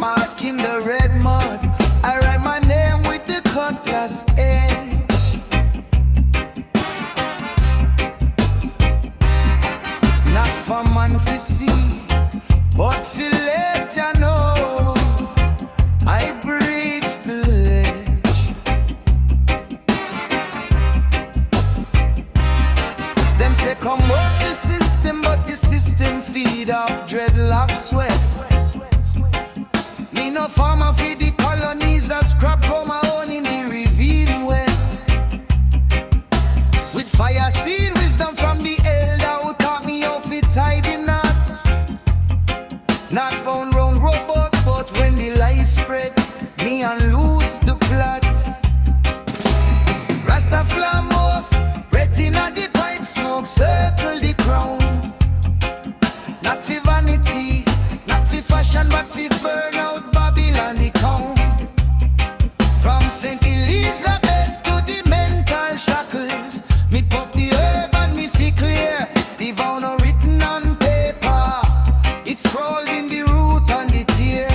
footmark in the red mud. I write my name with the cutlass edge. Not for man to see, but for let ya know I breach the ledge. Them say come work the system, but the system feed off dreadlock sweat. Me no farmer feed the colonies, I scrap for my own in the ravine wet. With fire seed wisdom from the elder who taught me how to tie the knots. Not bound round robot, but when the lies spread, me and lose the plot. Rastaflame off, retina the pipe smoke, circle the crown. Not for vanity, not for fashion, but for burn out Babylon the count. From St. Elizabeth to the mental shackles, me puff the herb and me see clear. The vow no written on paper, it's scrawled in the root and the tear.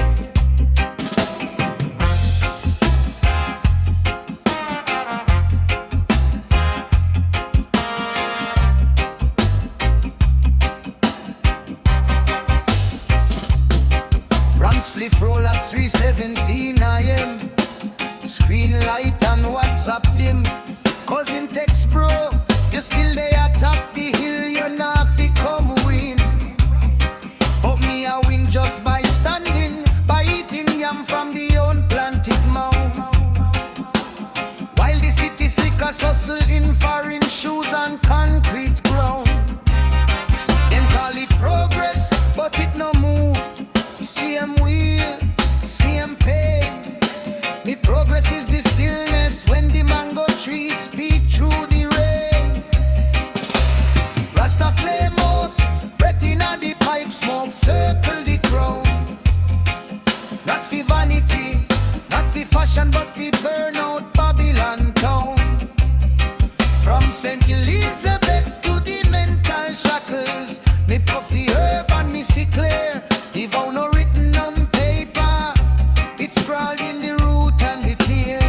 Run spliff roll at 3:17 AM. Screen light and WhatsApp dim. Cousin text bro, you still there atop the hill, you not fi come win. But me I win just by standing, by eating yam from the unplanted mound. While the city slickers hustle in foreign shoes and concrete ground. Them call it progress, but it no move. Same wheel, same pain. Me progress is the stillness when the mango trees speak through the rain. Rastaflame off, breath inna the pipe smoke, circle the crown. Not for vanity, not for fashion, but for burn out Babylon town. From St. Elizabeth to the mental shackles, me puff the herb and me see clear. The vow no written on paper, it's scrawled in the root and the tear.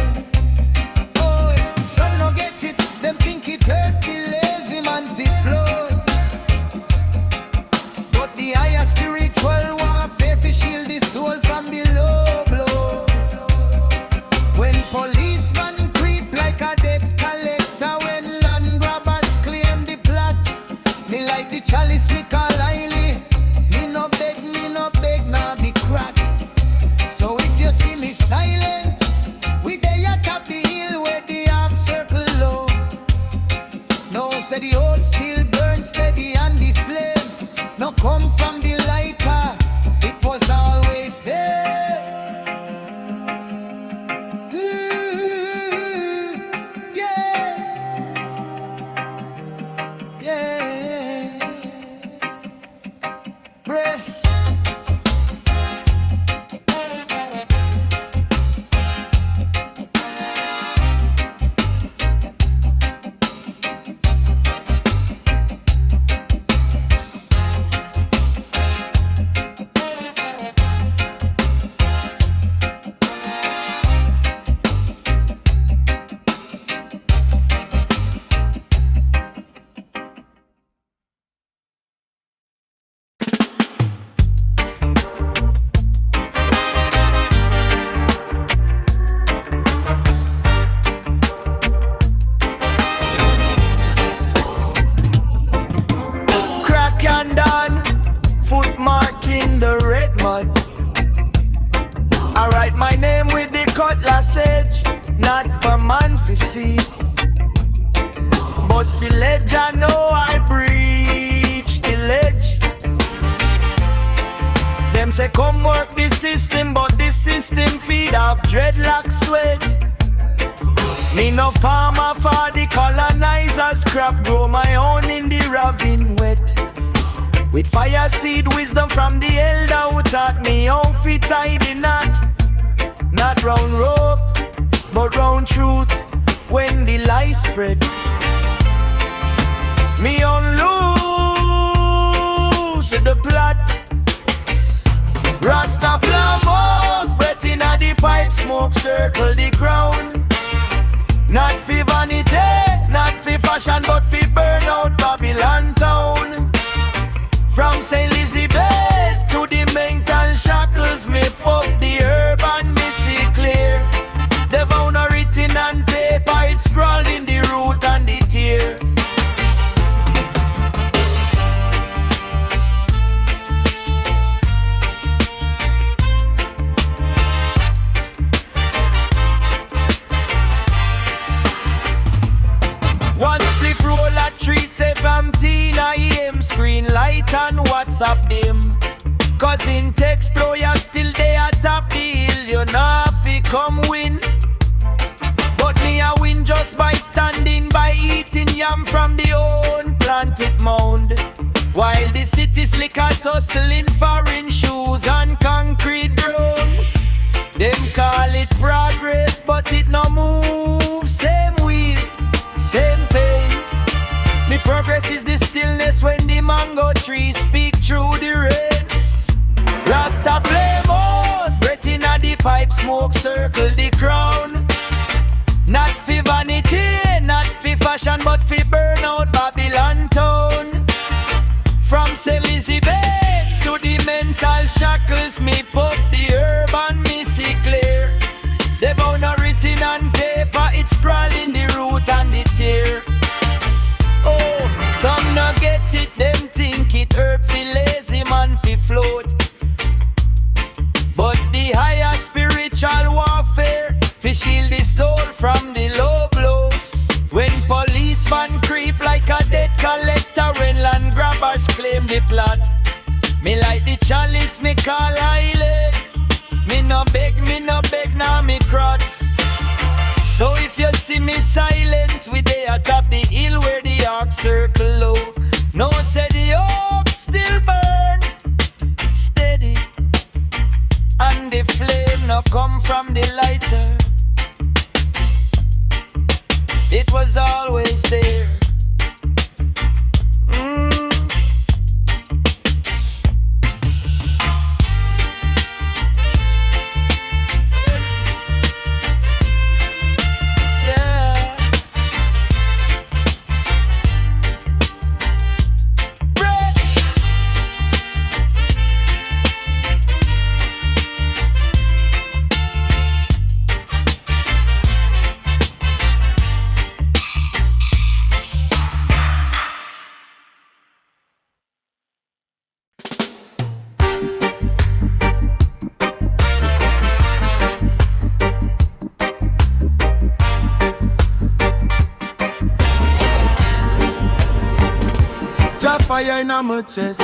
Oh, some no get it, them think it hurt, feel lazy man fi float. But the higher spiritual warfare fi shield the soul from the low blow. When policemen creep like a debt collector, when land grabbers claim the plot, me like the chalice me call highly. Me no beg, nah be crack. So if you see me silent, we there atop the hill where the ark circle low. No, say the old still burn steady and the flame no come from the lighter, it was always there. Yeah, yeah. Breath. Footmark in the red mud. I write my name with the cutlass edge, not for man to see, but for let ya know I breach the ledge. Them say come work the system, but the system feed off dreadlock sweat. Me no farmer for the colonizers, crop grow my own in the ravine wet. With fire seed wisdom from the elder who taught me how to tie the knot. Not round rope, but round truth when the lies spread. Me on loose the plot. Rastaflame. smoke circle the crown. Not for vanity, not for fashion, but for burn out Babylon town. From St. Elizabeth to the mental shackles, me puff the herb and me see clear. The vow not written on paper, it's scrawled in the root and the tear. One flip roll at 317 AM, screen light and WhatsApp dim. Cause in text though you still there at top the hill, you know if you come win. But me I win just by standing, by eating yam from the own planted mound. While the city slickers hustling foreign shoes and concrete ground. Them call it progress, but it no move. Same wheel, same pain. Me progress is the stillness when the mango tree speak through the rain. Rastaflame on, breath inna the pipe, smoke circle the crown. Not for vanity, not for fashion, but for burn out Babylon town. From St. Elizabeth to the mental shackles, me puff the herb and me see clear. The vow not written on paper, it's scrawled in the root and the tear. Oh, some no get it, them think it herb fi lazy man fi float. But the higher spiritual warfare fi shield the soul from the low blow. When policeman creep like a debt collector, when land grabbers claim the plot. Me like the chalice, me call highly. Me no beg, now me crotch. So if you see me silent, we dey atop the hill where the arc circle low. No say the hope still burn steady, and the flame no come from the lighter. It was always there. Fire in my chest,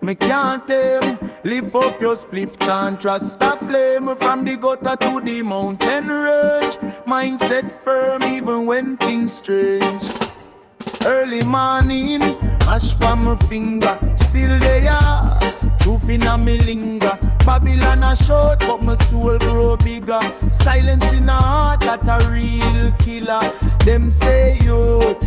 me can't tame. Lift up your spliff, chant RASTAFLAME. From the gutter to the mountain range, mindset firm even when things strange. Early morning, mash pa my finger, still there. Truth in a me linger. Babylon a short, but my soul grow bigger. Silence in a heart, that a real killer. Them say youth,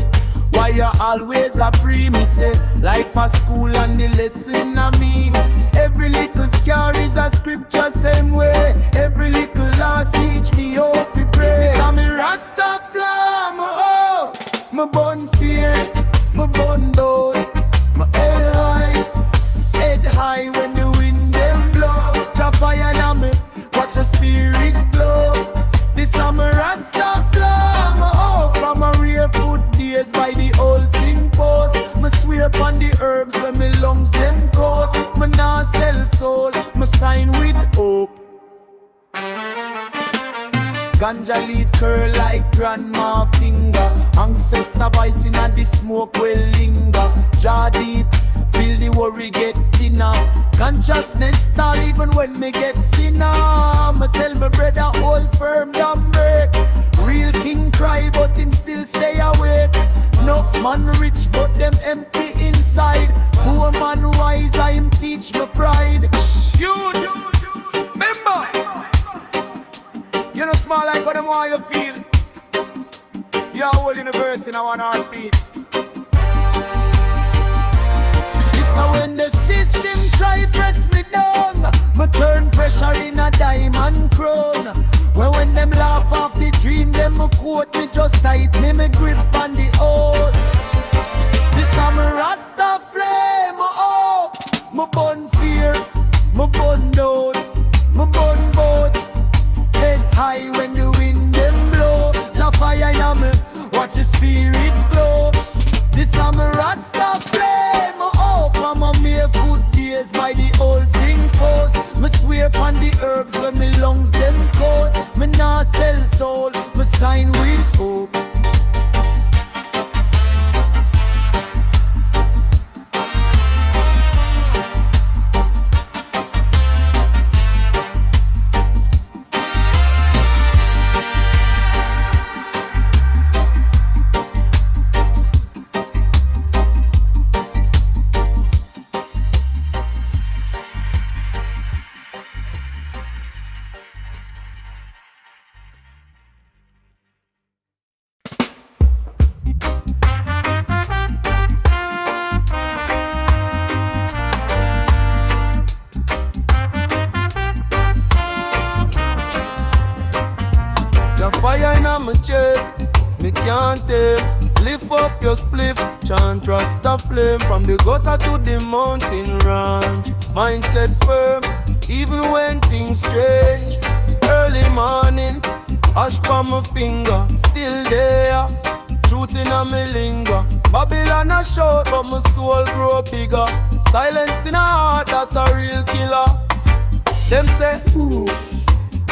why you always a pre? Me say life a school and the lesson a me. Every little scar is a scripture same way. Every little loss teach me how to pray. This a me RASTAFLAME, oh. Me born fear, me born doubt. My head high when the wind them blow. Chop fire na me, watch the spirit glow. This a me RASTAFLAME, oh. From a real food days by the old sing post. Me swear upon the herbs when me lungs them coat. Me nah sell soul, me sign with hope. Ganja leaf curl like grandma finger. Ancestor voice inna the smoke will linger. Jaw deep, feel the worry get thinner. Consciousness stall even when me get sinner. Me tell me brother hold firm, don't break. Real king cry but him still stay awake. Enough man rich but them empty inside. Poor man wise, I him teach me pride. You remember, you know small like what them want you feel. Your whole universe in a one heartbeat. This is when the system try press me down. Me turn pressure in a diamond crown. When tight, me grip on the old. This a me RASTAFLAME, oh. Me bun fear, me bun doubt, me bun both. Head high when the wind them blow. The fire in me, watch the spirit glow. This a me RASTAFLAME, oh. From a mere foot days by the old zinc post. Me swear upon the herbs when me lungs them cold. Me nah sell soul, me sign with hope. Fire in my chest, me can't take. Lift up your spliff, chant RASTAFLAME. From the gutter to the mountain ranch. Mindset firm, even when things change. Early morning, ash on my finger, still there. Truth in a me linger. Babylon a short, but my soul grow bigger. Silence in a heart, that a real killer. Them say, ooh,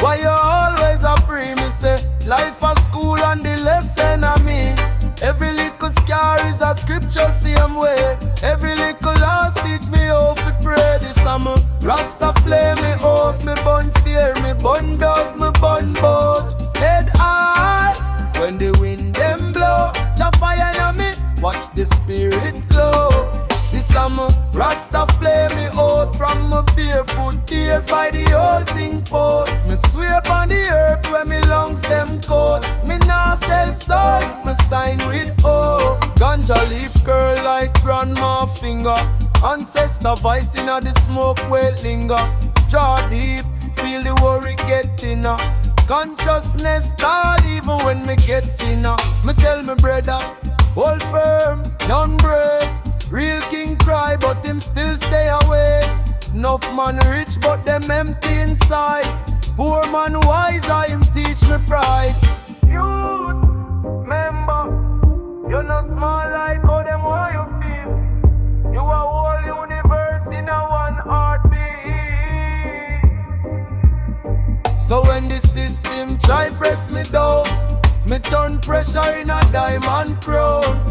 why you always a pray? Me say, life a school and the lesson of me. Every little scar is a scripture same way. Every little loss teach me how to pray. This a me RASTAFLAME, me oath, me bun fear, me bun doubt, me bun both. Head high when the wind them blow. Jah fire in me, watch the spirit glow. This a me RASTAFLAME, me oath from my barefoot tears by the old zinc post. Me swear upon the earth when me lungs them cold. Me nah sell soul, me sign with O. Ganja leaf curl like grandma finger. Ancestor voice inna the smoke wait linger. Draw deep, feel the worry get thinner. Consciousness start even when me get sinner. Me tell me brother, hold firm, none break. Real king cry, but him still stay away. Enough man rich, but them empty inside. Poor man wise, I him teach me pride. Youth, remember, you're not small like how them how you feel. You are whole universe in a one heartbeat. So when the system try press me down, me turn pressure in a diamond crown.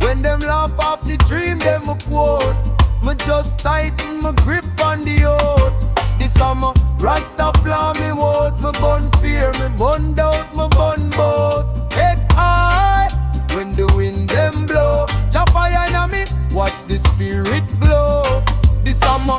When them laugh off the dream, them a quote. Me just tighten my grip on the oath. This a my RASTAFLAME oath. Me bun fear, me bun doubt, me bun both. Head high when the wind them blow. Jah fire in me, watch the spirit glow. This a my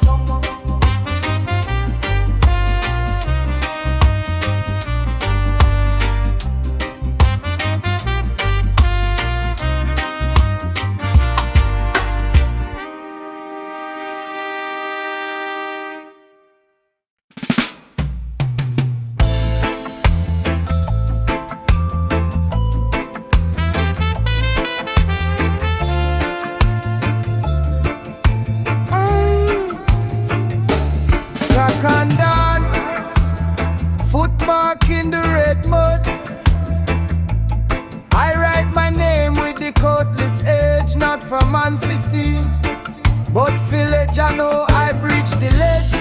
footmark in the red mud. I write my name with the coatless edge, not from man to see, but village I know I breach the ledge.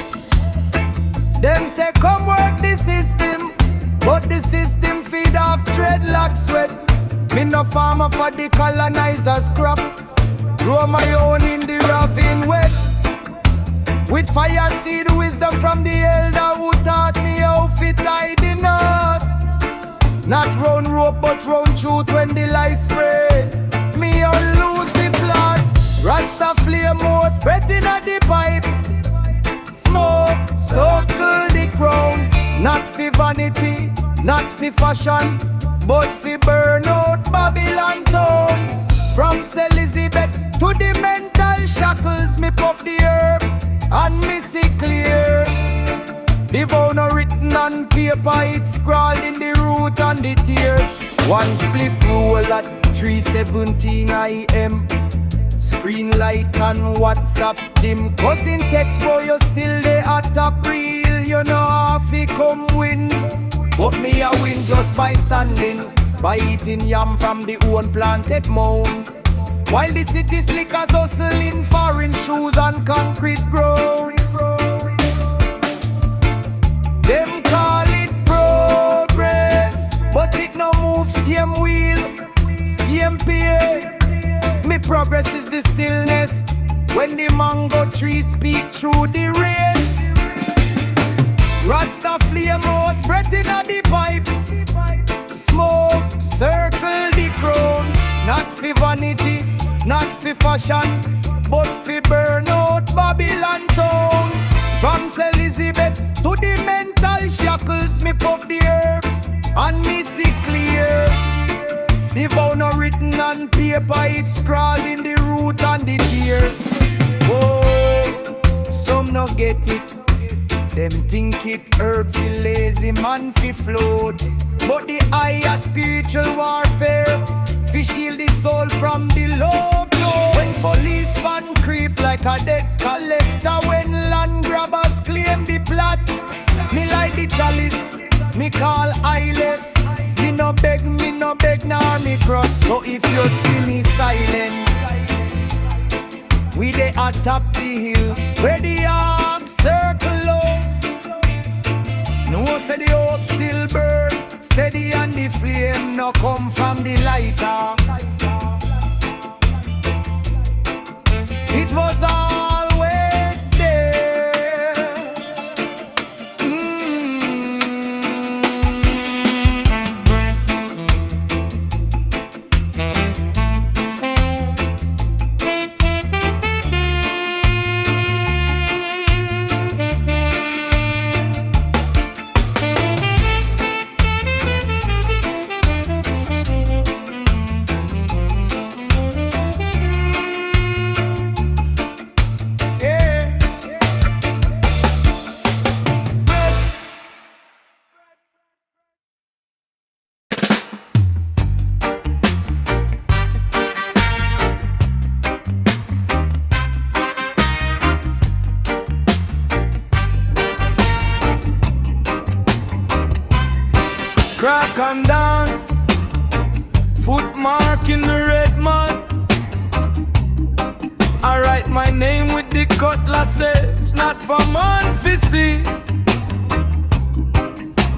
Them say come work the system, but the system feed off dreadlock sweat. Me no farmer for the colonizers crop, grow my own in the ravine wet. With fire seed wisdom from the elder who taught me how fit tie the knot. Not round rope but round truth when the light spread. Me all lose the plot. RASTAFLAME mouth, breath inna the pipe. Smoke, circle the crown. Not for vanity, not for fashion, but for burn out Babylon town. From Elizabeth to the mental shackles, me puff the herb and me see clear. The vow no written on paper, it's scrawled in the root and the tears. One spliff roll at 3:17 AM. Screen light and WhatsApp dim. Cousin text boy, you still there at top real. You know how fi come win. But me a win just by standing, by eating yam from the own planted mound. While the city slickers hustling foreign shoes and concrete ground. Them call it progress, but it no move same wheel, same pair. Me progress is the stillness when the mango tree speak through the rain. Rastaflame out, breath inna the pipe. Smoke, circle the crown. Not for vanity, not for fashion, but for burn out Babylon town. From Elizabeth to the mental shackles, me puff the herb and me see clear. The vow no written on paper, it's scrawled in the root and the tear. Oh, some no get it. Them think it herb fi lazy man fi float. But the higher spiritual warfare fi shield the soul from the low blow. When police van creep like a debt collector, when land grabbers claim the plot, me like the chalice, me call islet. Me no beg nor me crutch. So if you see me silent, we dey atop the hill where the ark circle low. No say the hope still burn steady and the flame no come from the lighter. It was always there. Crack and down, footmark in the red mud. I write my name with the cutlasses, not for man fi see,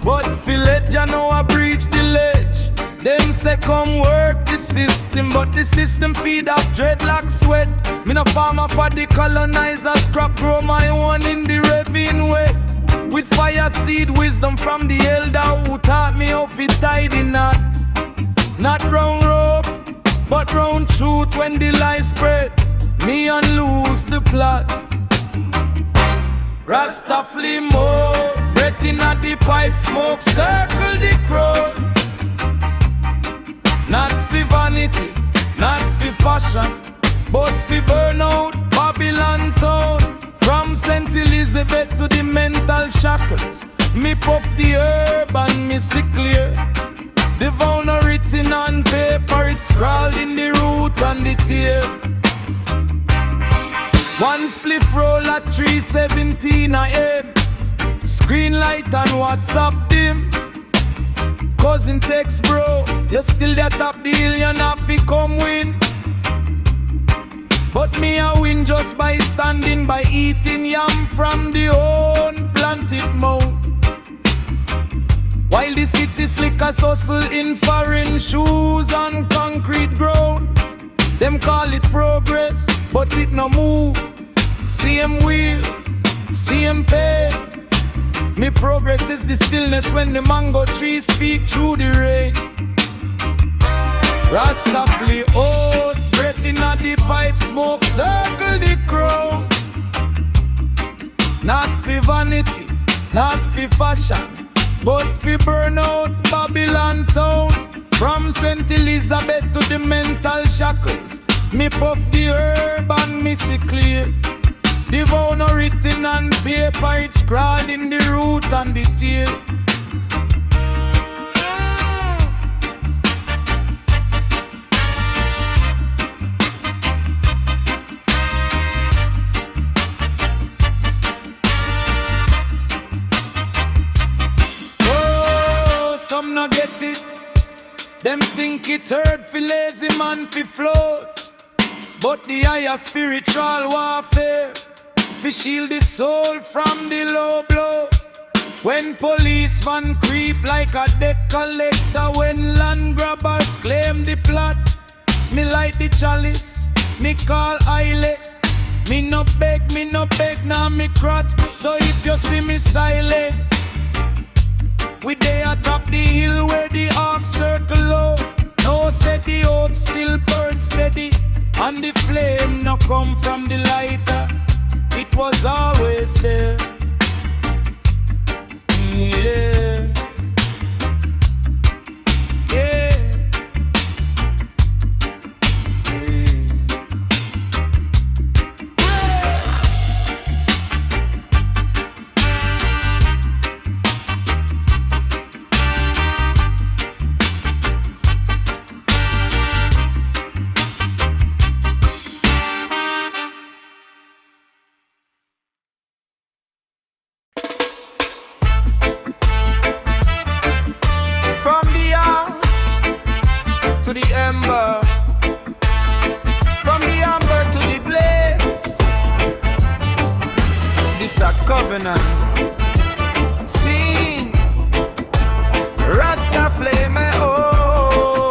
but fi let ya know I breach the ledge. Them say come work the system, but the system feed off dreadlock sweat. Me no farmer for the colonizers, crop grow my own in the ravine wet. With fire seed wisdom from the elder who taught me how to tie the knot. Not round rope, but round truth when the lies spread. Me and lose the plot. Rastaflame more, breath inna the pipe, smoke circle the crowd. Not for vanity, not for fashion, but for burnout Babylon town. From St. Elizabeth to the mental shackles, me puff the herb and me see clear. The vow no written on paper, it's scrawled in the root and the tear. One spliff roll at 3:17 AM. Screen light and WhatsApp dim. Cousin text bro, you still there top the hill, you not fi come win. But me a win just by standing, by eating yam from the own planted mount. While the city slickers hustle in foreign shoes and concrete ground. Them call it progress, but it no move. Same wheel, same pay. Me progress is the stillness when the mango tree speak through the rain. Rastafari out, breath inna the pipe, smoke circle the crown. Not for vanity, not for fashion, but for burn out Babylon town. From St. Elizabeth to the mental shackles, me puff the herb and me see clear. The vow no written on paper, it's scrawled in the root and the tear. them no get it. Them think it hurt fi lazy man fi float. But the higher spiritual warfare fi shield the soul from the low blow. When police van creep like a debt collector, when land grabbers claim the plot, me light the chalice, me call Haile. Me no beg, nah me crotch. So if you see me silent, we there atop the hill where the ark circle low. No say the oak still burn steady, and the flame no come from the lighter. It was always there. Yeah. Yeah. To the ember, from the amber to the blaze, this a covenant. Sing, Rastaflame, oh,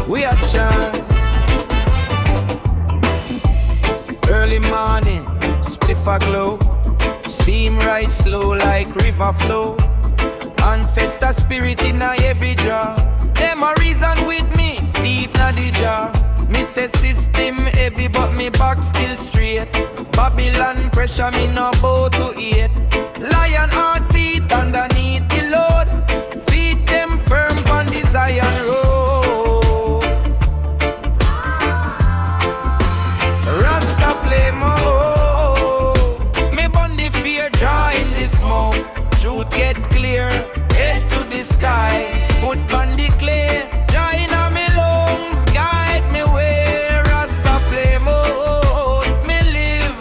we are chant. Early morning, spliff a glow, steam rise slow like river flow. Ancestor spirit in a every jar. Them a reason with me, deep na the jar. Me say system heavy but me back still straight. Babylon pressure me no bow to eat. Lion heartbeat underneath the load. Feed them firm on the Zion road. Rastaflame, oh, me burn the fear, draw in the smoke. Truth get clear, head to the sky. Foot on the clay, join on me lungs, guide me where Rastaflame, oh, me live,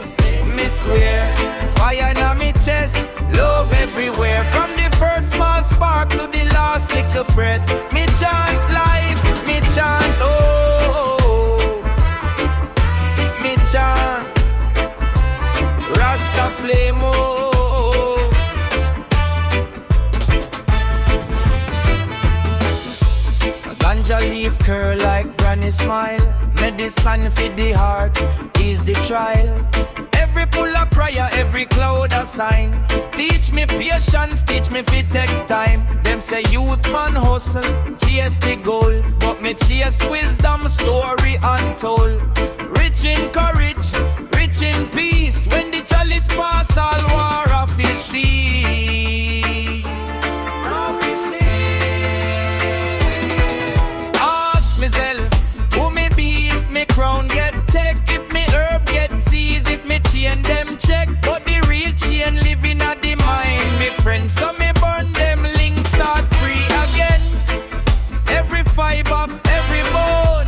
me swear. Fire in me chest, love everywhere. From the first small spark to the last little breath. Me chant life, me chant, oh, me chant Rastaflame, oh. Ganja leaf curl like granny smile. Medicine for the heart is the trial. Every pull a prayer, every cloud a sign. Teach me patience, teach me fi take time. Them say youth man hustle, chase the goal. But me chase wisdom, story untold. Rich in courage, rich in peace. When the chalice pass, all war of the sea. Who me be if me crown get take, if me herb get seized, if me chain them check. But the real chain living at the mind, me friends. So me burn them links, start free again. Every fiber, every bone,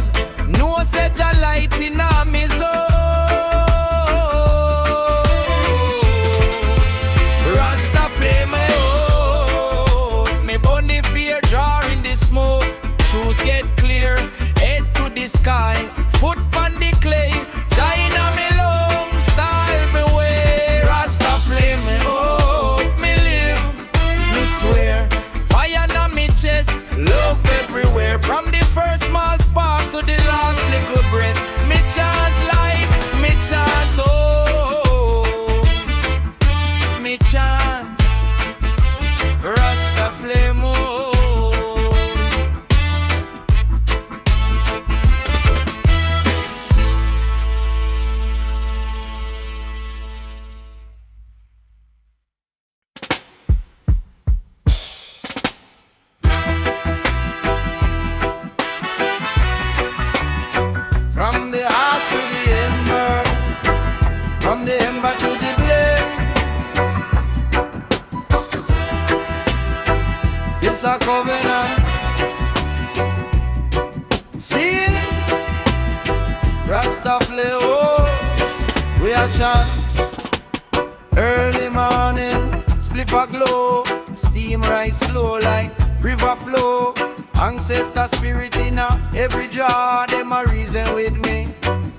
no such a light in a me zone. Rastaflame, oh, me burn the fear, draw in the smoke. Truth get clear, head to the sky. Foot on the clay, China me lungs, style me way. Rastaflame, oh, me live, me swear. Fire na me chest, love everywhere. From the first small spark to the last little breath. Me chant life, me chant, oh, me chant Rastaflame, oh. From the heart to the ember, from the ember to the blade. It's a covenant. Sing Rastaflame, oh, we are chant. Early morning, spliff a glow, steam steam rise slow like river flow. Ancestor spirit in every jar, them a reason with me.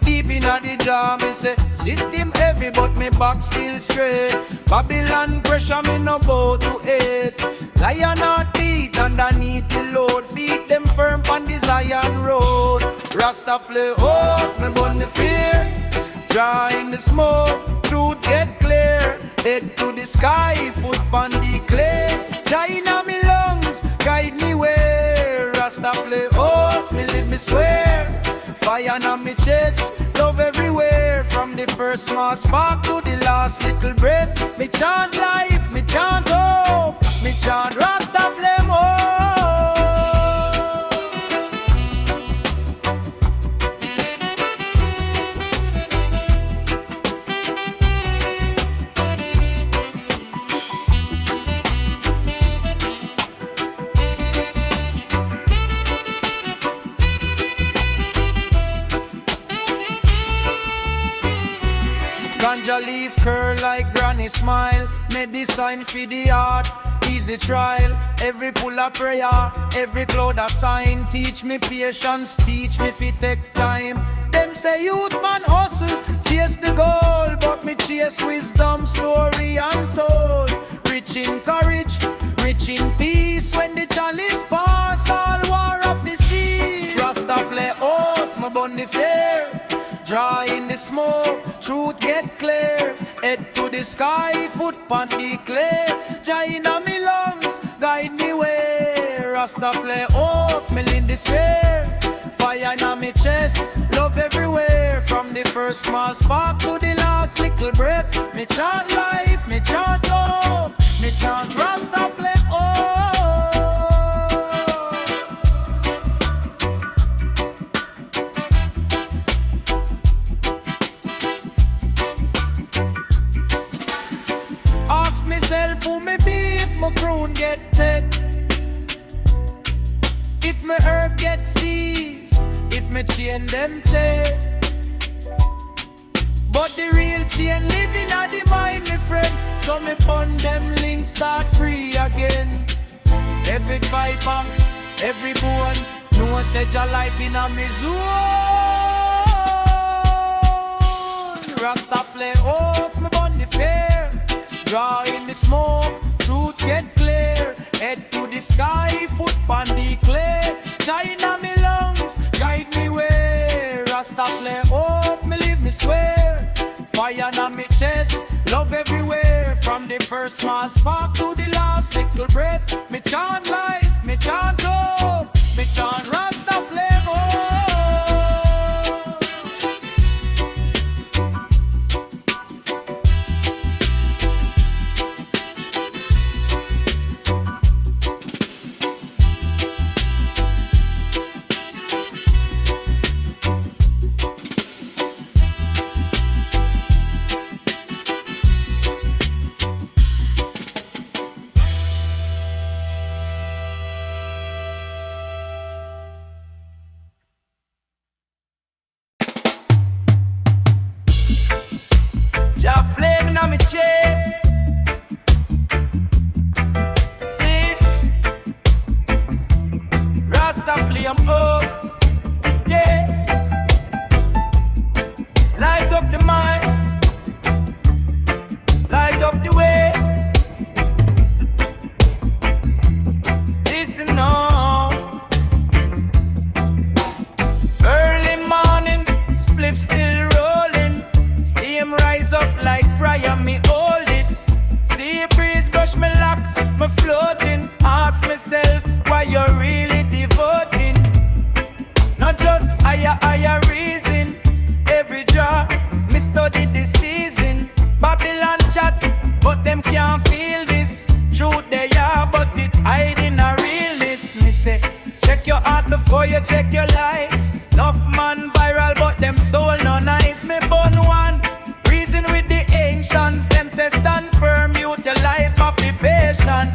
Deep in the jar, me say system heavy, but me back still straight. Babylon pressure, me no bow to it. Lion heart beat underneath the load. Feet them firm on the Zion road. Rastaflame off, me burn the fear. Draw in the smoke, truth get clear. Head to the sky, foot on the clay. China me lungs, guide me where. Rastaflame off, me live me swear. Fire on me chest, love everywhere. From the first small spark to the last little breath. Me chant life, me chant hope, me chant Rastaflame hope. Ganja leaf curl like granny smile. Medicine for the heart, easy trial. Every pull a prayer, every cloud a sign. Teach me patience, teach me fi take time. Them say youth man hustle, chase the goal. But me chase wisdom, story untold. Rich in courage, rich in peace. When the chalice pass, all war of the sea. Rastaflame off, my bun the fear. Draw in the smoke, truth get clear. Head to the sky, foot on the clay. Jaina me lungs, guide me where. Rastaflame off, me in the fair. Fire in me chest, love everywhere. From the first small spark to the last little breath. Me chant life, me chant hope, me chant Rastaflame off. Myself who me be if my crown get dead. If my herb get seized, if my chain them chain. But the real chain living at the mind, me friend. So me pun them links start free again. Every fiber, every bone, no such a life in a me zone. Rastaflame off me bun the fair. Draw in the smoke, truth get clear. Head to the sky, foot on the clay. China me lungs, guide me where. Rastaflame off, me live me swear. Fire on me chest, love everywhere. From the first small spark to the last little breath. Me chant life, me chant hope, me chant Rastaflame hope.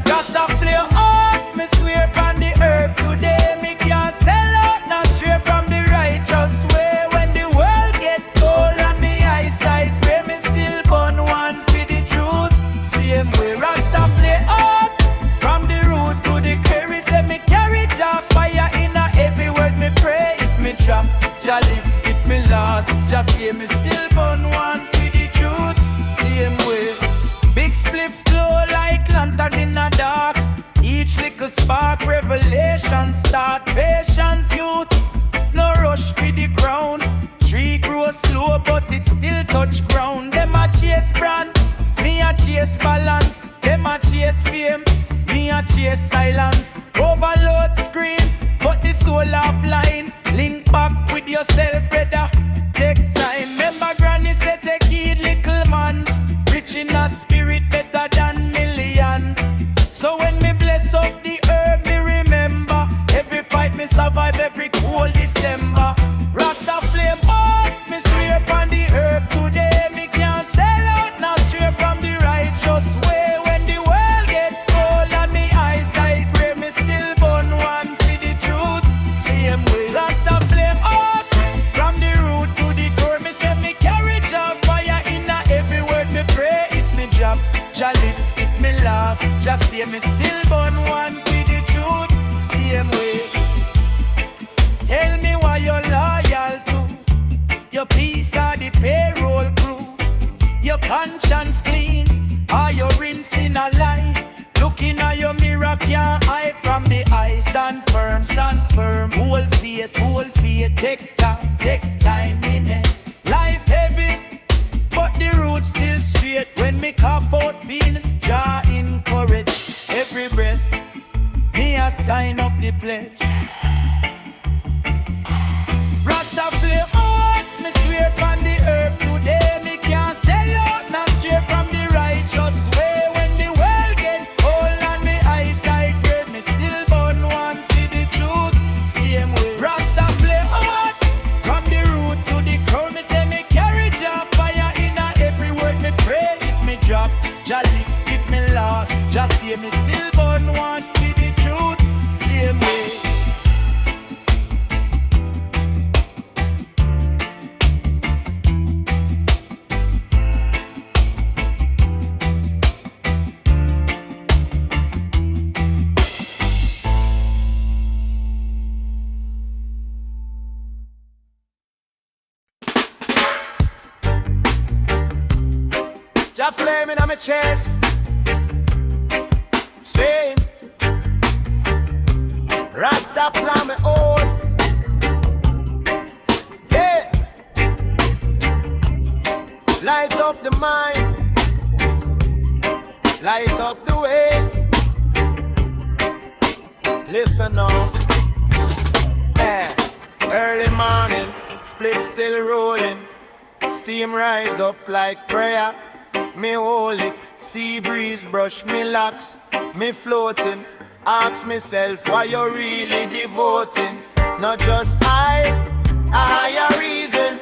Rastaflame off, me swear upon the herb today. Me can't sell out, not stray from the righteous way. When the world get cold and me eyesight gray, me still burn one for the truth. Same way Rastaflame off, from the start patience, youth. No rush for the crown. Tree grow slow, but it still touch ground. Them a chase brand, me a chase balance. Them a chase fame, me a chase silence. Overload screen, but the soul offline. Link back with yourself, brother. Take time. Remember granny said take heed, little man. Rich in a spirit better than million. So when me bless up the herb, me remember every fight me survive, every cold December. RASTAFLAME off, me swear upon the herb today. Me can't sell out now straight from the righteous way. When the world get cold and me eyesight gray, me still burn one for the truth. Same way. RASTAFLAME off, from the root to the core. Me say me carry job fire in a every word me pray. If me drop, Jah lift. If me last, just hear me still burn one for the truth. Same way. Tell me why you're loyal to your peace or the payroll crew. Your conscience clean, or you rinsing a lie. Looking at your mirror can't hide from the eye. Stand firm, hold faith, take time in it. Life heavy, but the root still straight. When me cough out pain, Jah encourage. Every breath, me a sign up the pledge. RASTAFLAME out, me swear upon the herb today. Me can't sell out, not straight from the righteous way. When the world get cold and me eyesight gray, me still burn one for the truth. Same way. RASTAFLAME out, from the root to the crown. Me say me carry Jah fire in a every word me pray. If me drop, Jah lift. If me last, just hear me still burn one for the truth. Same way. Jah flame in my chest, saying RASTAFLAME own. Yeah, light up the mind, light up the way. Listen now, early morning, split still rolling, steam rise up like prayer. Me hold it, sea breeze brush me locks, me floating. Ask myself why you really devoting. Not just I higher reason.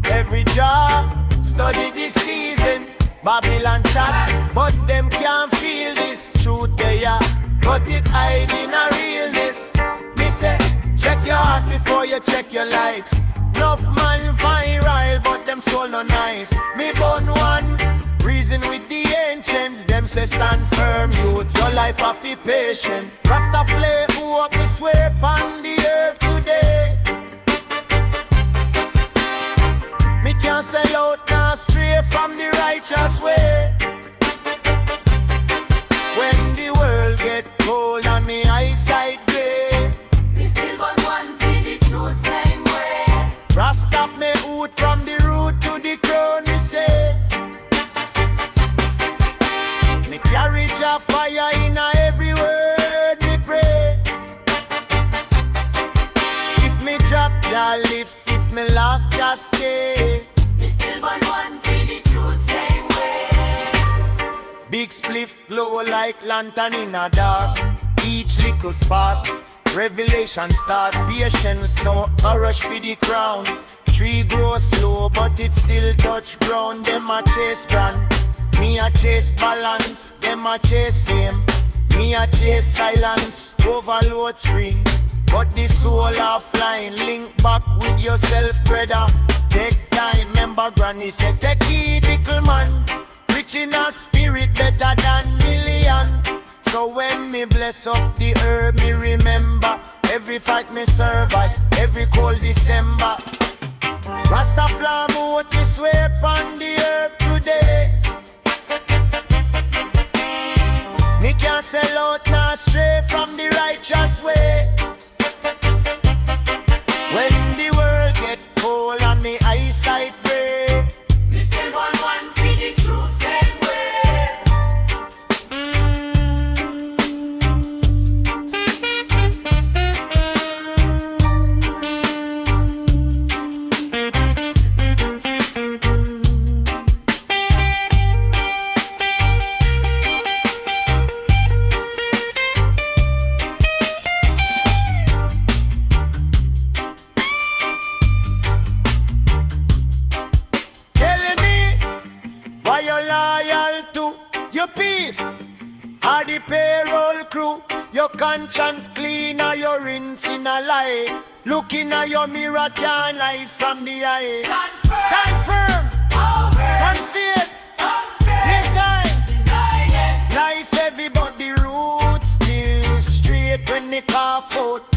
Every job, study this season. Babylon chat, but them can't feel this truth they are. But it hide in a realness. Me say, check your heart before you check your likes. Enough man viral, but them soul no nice. Me born one. Reason with the ancients, them say stand firm, youth, your life have be patient. RASTAFLAME who up me swear upon the earth today. Me can't sell out now straight from the righteous way. When the world get cold and me eyesight gray, we still got one for the truth same way. RASTAFLAME out from the root to the crown, me say. Me carry Jah fire in a every word me pray. If me drop, Jah lift. If me last, just stay. Me still burn one for the truth same way. Big spliff glow like lantern in a dark. Each little spark, revelation start. Patience no a rush for the crown. Tree grow slow, but it still touch ground. Them a chase brand. Me a chase balance, them a chase fame. Me a chase silence, overload screen. But the soul offline, link back with yourself, brother. Take time, remember granny said, take heed, little man. Rich in a spirit, better than million. So when me bless up the herb, me remember every fight me survive, every cold December. RASTAFLAME out me swear upon the herb today. Me can't sell out now straight from the righteous way. crew. Your conscience clean or your rinse in a lie. Looking at your mirror can't lie from the eye. Stand firm, stand faith, live die. Life heavy but the roots still straight when they cough out.